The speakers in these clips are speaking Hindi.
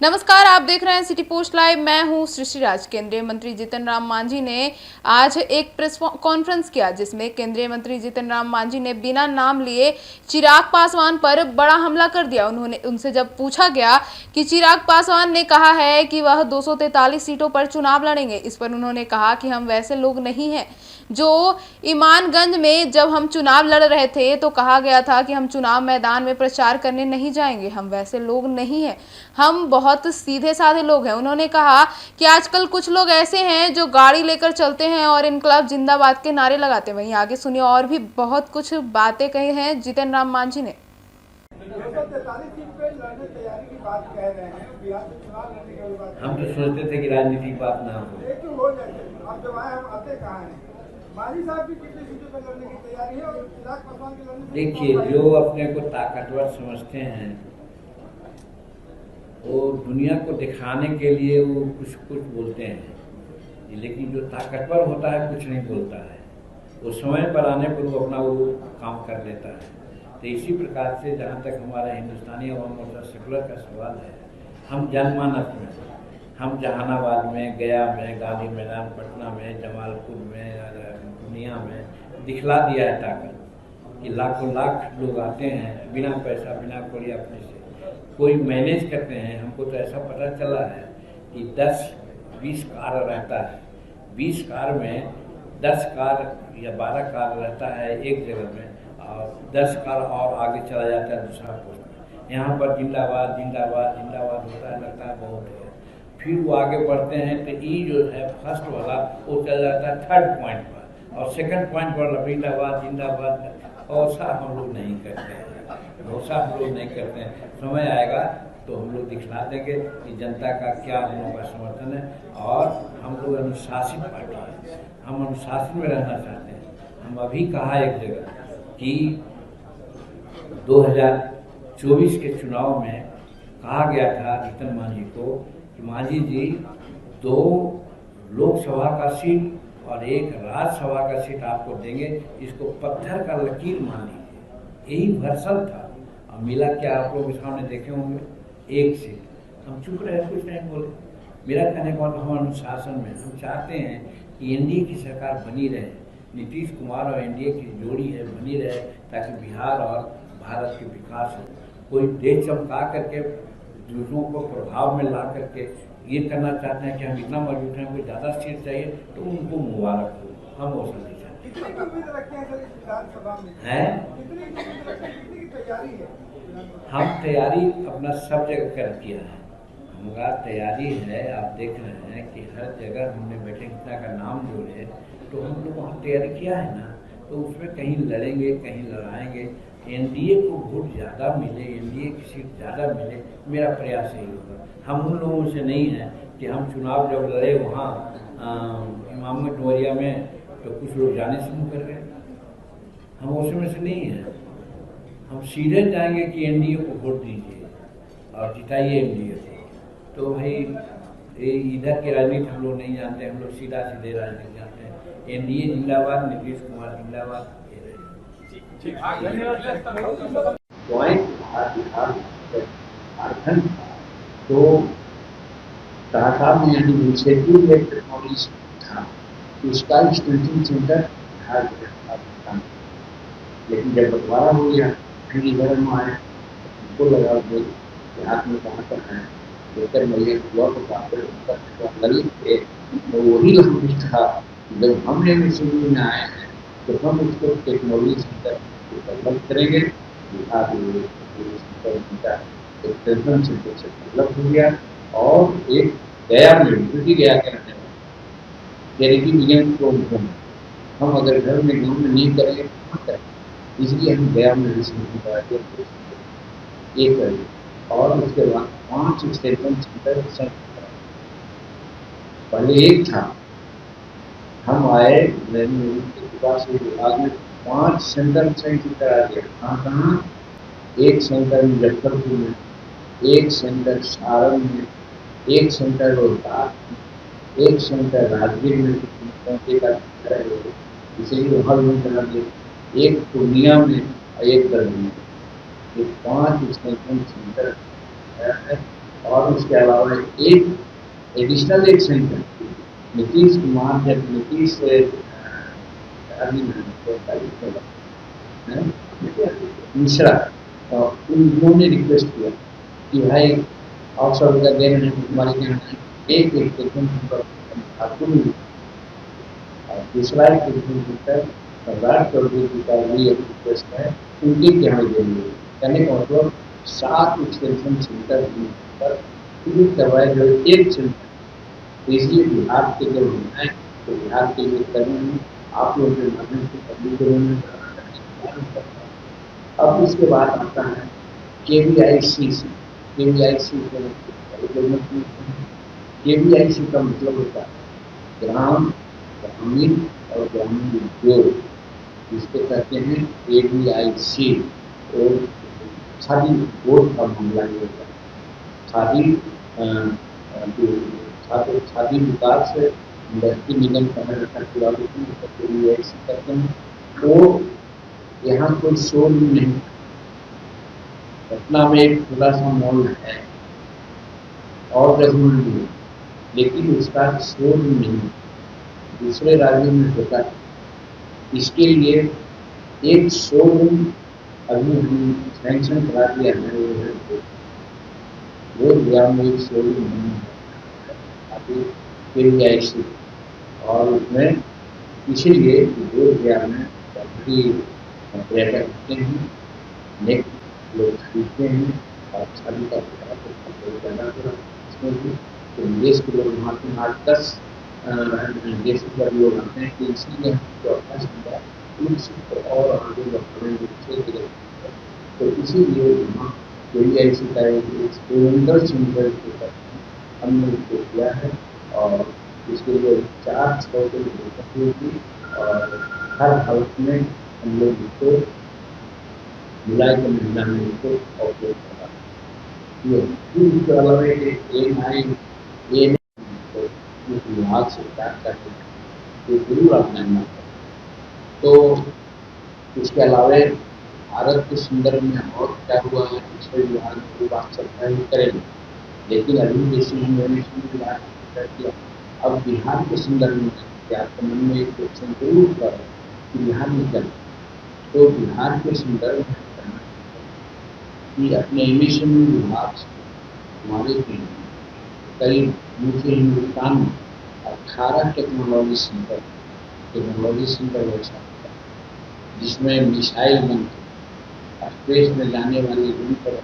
नमस्कार, आप देख रहे हैं सिटी पोस्ट लाइव। मैं हूं सृष्टि राज। केंद्रीय मंत्री जीतन राम मांझी ने आज एक प्रेस कॉन्फ्रेंस किया, जिसमें केंद्रीय मंत्री जीतन राम मांझी ने बिना नाम लिए चिराग पासवान पर बड़ा हमला कर दिया। उनसे जब पूछा गया कि चिराग पासवान ने कहा है कि वह 243 सीटों पर चुनाव लड़ेंगे, इस पर उन्होंने कहा कि हम वैसे लोग नहीं हैं जो ईमानगंज में जब हम चुनाव लड़ रहे थे तो कहा गया था कि हम चुनाव मैदान में प्रचार करने नहीं जाएंगे। हम वैसे लोग नहीं हैं, हम बहुत सीधे साधे लोग हैं। उन्होंने कहा कि आजकल कुछ लोग ऐसे हैं जो गाड़ी लेकर चलते हैं और इनकलाब जिंदाबाद के नारे लगाते हैं। वहीं आगे सुनिए और भी बहुत कुछ बातें कही हैं जीतन राम मांझी ने। 243 सीट पे लड़ने तैयारी की बात कह रहे हैं, बिहार से चुनाव लड़ने की बात। हम तो सोचते थे कि राजनीतिक बात ना हो, लेकिन हो जाए। अब जब आए हम आते कहाँ हैं? मांझी साहब की कितनी सीटों पर लड़ने की तैयारी है और चिराग पासवान की लड़ने। देखिए, जो अपने को ताकतवर समझते हैं वो दुनिया को दिखाने के लिए वो कुछ कुछ बोलते हैं, लेकिन जो ताकतवर होता है कुछ नहीं बोलता है। वो समय पर आने पर वो अपना वो काम कर लेता है। तो इसी प्रकार से जहाँ तक हमारा हिंदुस्तानी अवाम मोर्चा सेकुलर का सवाल है, हम जनमानस में, हम जहानाबाद में, गया में, गांधी मैदान, पटना में, जमालपुर में, दुनिया में दिखला दिया है ताकत कि लाखों लाख लोग आते हैं बिना पैसा बिना कौड़ी अपने से कोई मैनेज करते हैं। हमको तो ऐसा पता चला है कि 10-20 कार रहता है, 20 कार में 10 कार या 12 कार रहता है एक जगह में और 10 कार और आगे चला जाता है दूसरा पोस्ट में। यहाँ पर जिंदाबाद जिंदाबाद जिंदाबाद होता है, लगता है बहुत है। फिर वो आगे बढ़ते हैं तो ई जो है फर्स्ट वाला वो चला जाता है थर्ड पॉइंट पर और सेकंड पॉइंट पर जिंदाबाद जिंदाबाद। ऐसा हम लोग नहीं करते हैं, भरोसा हम लोग नहीं करते हैं। समय आएगा तो हम लोग दिखला देंगे कि जनता का क्या हम लोगों का समर्थन है। और हम लोग अनुशासित पार्टी है, हम अनुशासन में रहना चाहते हैं। हम अभी कहा एक जगह कि 2024 के चुनाव में कहा गया था जीतन मांझी को कि मांझी जी 2 लोकसभा का सीट और 1 राज्यसभा का सीट आपको देंगे, इसको पत्थर का लकीर मान लीजिए। यही भरसल था। अब मिला क्या, आप लोग के सामने देखे होंगे, 1 सीट। हम चुप रहे, कुछ नहीं बोले। मेरा कहने का हम अनुशासन में हम चाहते हैं कि एनडीए की सरकार बनी रहे, नीतीश कुमार और एनडीए की जोड़ी है बनी रहे, ताकि बिहार और भारत के विकास हो। कोई देश चमका करके दूसरों को प्रभाव में ला करके ये करना चाहते हैं कि हम इतना मजबूत हैं, कोई ज़्यादा सीट चाहिए तो उनको मुबारक हो, हम वो सब नहीं चाहते। कितनी उम्मीद रखते हैं सर इस विधानसभा में? कितनी उम्मीद रखते हैं, कितनी की तैयारी है? हम तैयारी अपना सब जगह कर किया है। हमारा तैयारी है, आप देख रहे हैं कि हर जगह हमने बैठे घटना का नाम जोड़े तो हम लोग वहाँ तैयारी किया है ना। तो उसमें कहीं लड़ेंगे, कहीं लड़ाएंगे। एनडीए को वोट ज़्यादा मिले, एनडीए की सीट ज़्यादा मिले, मेरा प्रयास यही होगा। हम उन लोगों से नहीं हैं कि हम चुनाव जब लड़े वहाँ इमामगंज डुमरिया में तो कुछ लोग जाने शुरू कर गए। हम उसमें से नहीं हैं। हम सीधे जाएंगे कि एनडीए को वोट दीजिए और जिताइए एनडीए को। तो भाई इधर की राजनीति हम लोग नहीं जानते, हम लोग सीधा सीधे राजनीति जानते हैं। एनडीए जिंदाबाद, नीतीश कुमार जिंदाबाद। तो साहब ने इनिशिएटिव टेक्नोलॉजी था, उसका स्टूडेंट सेंटर बिहार था। लेकिन जब बंटवारा हो गया फिर इधर में आए, उनको लगा कि हाथ में कहाँ तक है, लेकर मैं हुआ तो गरीब थे तो वही लंबी था। जब हम लेने शुरू में आए हैं तो हम उसको टेक्नोलॉजी सेंटर डेवलप करेंगे। बिहार एक्सटेंशन सेंटर से डेवलप हो गया और एक गया में ड्यूटी गया के रहने वाले चैरिटी बिजनेस को हम अगर घर में गाँव में नहीं करेंगे तो करें, इसलिए हम गया में ये करेंगे। और उसके बाद 5 एक्सटेंशन सेंटर पहले एक था, हम आए के पास विभाग में 5 सेंटर सेंटर करा दिया। कहाँ? एक सेंटर मुजफ्फरपुर में, एक सेंटर सारण में, एक सेंटर रोहतास में, एक सेंटर राजगीर में, इसलिए वहाँ भी करा दिया, एक पूर्णिया में और एक दरभंगा में। ये 5 एक्सटेंशन सेंटर है और उसके अलावा एक एडिशनल एक सेंटर नीतीश कुमार जब नीतीश मिश्रा उन्होंने रिक्वेस्ट किया कि भाई आप सब अगर दे रहे हैं तुम्हारे के यहाँ एक टेलीफोन नंबर आपको मिल, और दूसरा एक टेलीफोन नंबर सम्राट चौधरी जी का भी एक रिक्वेस्ट है उनके यहाँ देंगे। कहने का मतलब 7 एक्सटेंशन सेंटर पर शुरू करवाए जो एक सेंटर, इसलिए बिहार के जो है तो बिहार के लिए करने आप लोगों के माध्यम से पब्लिक करेंगे। अब इसके बाद आता है KVIC से। KVIC का मतलब होता है ग्राम, ग्रामीण और ग्रामीण उद्योग, जिसको कहते हैं KVIC। और खादी बोर्ड का मामला ये होता है। खादी विकास इंडस्ट्री निगम कहा जाता है KVIC करते हैं। तो यहाँ कोई शोरूम नहीं, पटना में एक खुला सा मॉल है और गजमल भी, लेकिन उसका शोरूम नहीं, दूसरे राज्यों में होता है। इसके लिए एक शोरूम अभी हम सैंक्शन करा दिया है, वो गया में एक शोरूम नहीं है अभी KVIC, और उसमें इसीलिए वो गया में काफ़ी पर्यटक आते हैं, नेक लोग खरीदते हैं और शादी का पैदा हो रहा है इसमें भी। तो विदेश के लोग वहाँ पे 8-10 देश के लोग आते हैं, तो इसीलिए जो अवकाश मिला और आगे बढ़ने, तो इसीलिए वहाँ KVIC का एक एक्सपेरिमेंटल सेंटर हमने उसको किया है और इसके लिए 400 की जरूरत होगी और हर हाउस में हम लोग इसको जुलाई के महीना में इसको ऑपरेट करा। ये इसके अलावा एक विभाग से बात करते हैं तो जरूर अपनाना। तो इसके अलावा भारत के संदर्भ में और क्या हुआ है इसके विभाग में कोई बात चर्चा ही करेंगे, लेकिन अभी जैसे विभाग कर दिया। अब बिहार के संदर्भ में क्या मन में एक क्वेश्चन जरूर कर कि बिहार में क्या, तो बिहार के संदर्भ में कहना कि अपने एमिशन विभाग से हमारे करीब मुझे हिंदुस्तान में 18 टेक्नोलॉजी सेंटर वैसा होता है जिसमें मिसाइल बनते स्पेस में जाने वाले रूम पर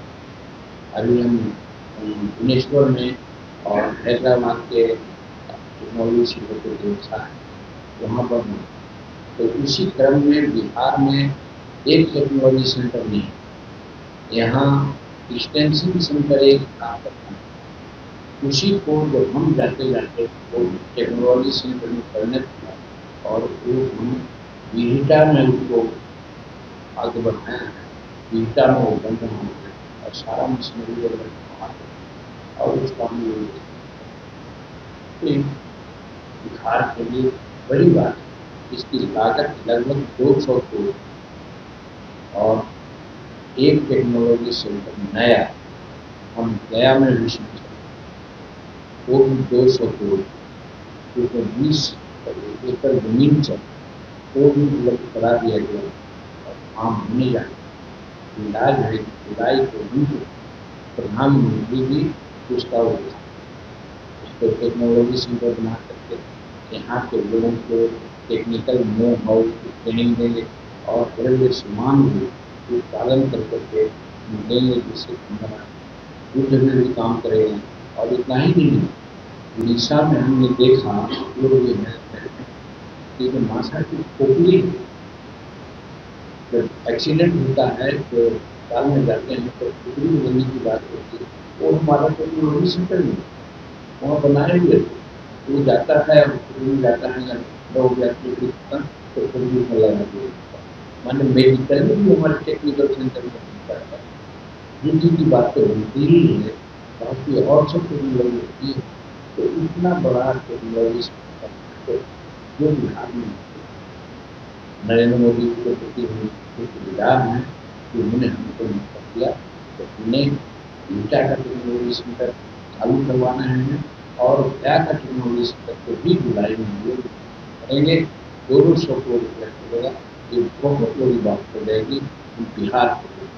अभी हम भुवनेश्वर में और हैदराबाद के टेक्नोलॉजी सेंटर को देखा है वहाँ पर। तो इसी क्रम में बिहार में एक टेक्नोलॉजी सेंटर नहीं है, यहाँ एक्सटेंशन सेंटर एक काम करता है। उसी को जब हम जाते वो टेक्नोलॉजी सेंटर में परिणत किया और वो हम विहिटा में उसको आगे बढ़ाया है। विहिटा में वो बंद होना और सारा मशीनरी और उस काम में बिहार के लिए बड़ी बात है। इसकी लागत लगभग 200 करोड़ और एक टेक्नोलॉजी सेंटर नया हम गया में विश्व वो भी 200 करोड़, 20 एकड़ जमीन चल वो भी उपलब्ध करा दिया गया और काम होने जाए। इलाज है जुलाई को भी प्रधानमंत्री भी उसका उसको टेक्नोलॉजी सेंटर बना करके यहाँ के लोगों को टेक्निकल नो हाउ की ट्रेनिंग देंगे और बड़े सामान भी पालन कर करके देंगे, जिससे हमारा युद्ध में भी काम करेगा। और इतना ही नहीं, उड़ीसा में हमने देखा लोग ये है कि जो माशा की खोपड़ी जब एक्सीडेंट होता है तो अस्पताल में जाते हैं तो खोपड़ी लेने की बात होती है, वो हमारा टेक्नोलॉजी सेंटर में वहाँ बनाए हुए वो जाता है जाता है लोग यात्री तो खोपड़ी में लगा दिया माने मेडिकल में भी हमारे टेक्निकल सेंटर में होता है। युद्ध की बातें होती ही है, बाकी और सब टेक्नोलॉजी होती है। तो इतना बड़ा टेक्नोलॉजी सेंटर जो बिहार में नरेंद्र मोदी के प्रति हम विचार हैं कि उन्होंने हमको मौका दिया तो हमने ईटा का टेक्नोलॉजी सेंटर चालू करवाना है हमें, और गया का टेक्नोलॉजी सेंटर को भी जुलाई में हम लोग करेंगे। 200 करोड़ रुपया लगेगा। ये बहुत बड़ी बात हो जाएगी बिहार के लिए।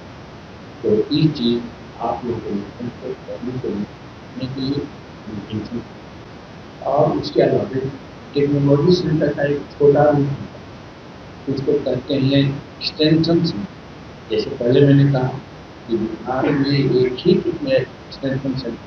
तो ये चीज़ आप लोग को करने के लिए विनती। और उसके अलावा टेक्नोलॉजी सेंटर का एक छोटा रूप है, उसको कहते हैं एक्सटेंशन सेंटर। जैसे पहले मैंने कहा कि बिहार में एक ही एक्सटेंशन सेंटर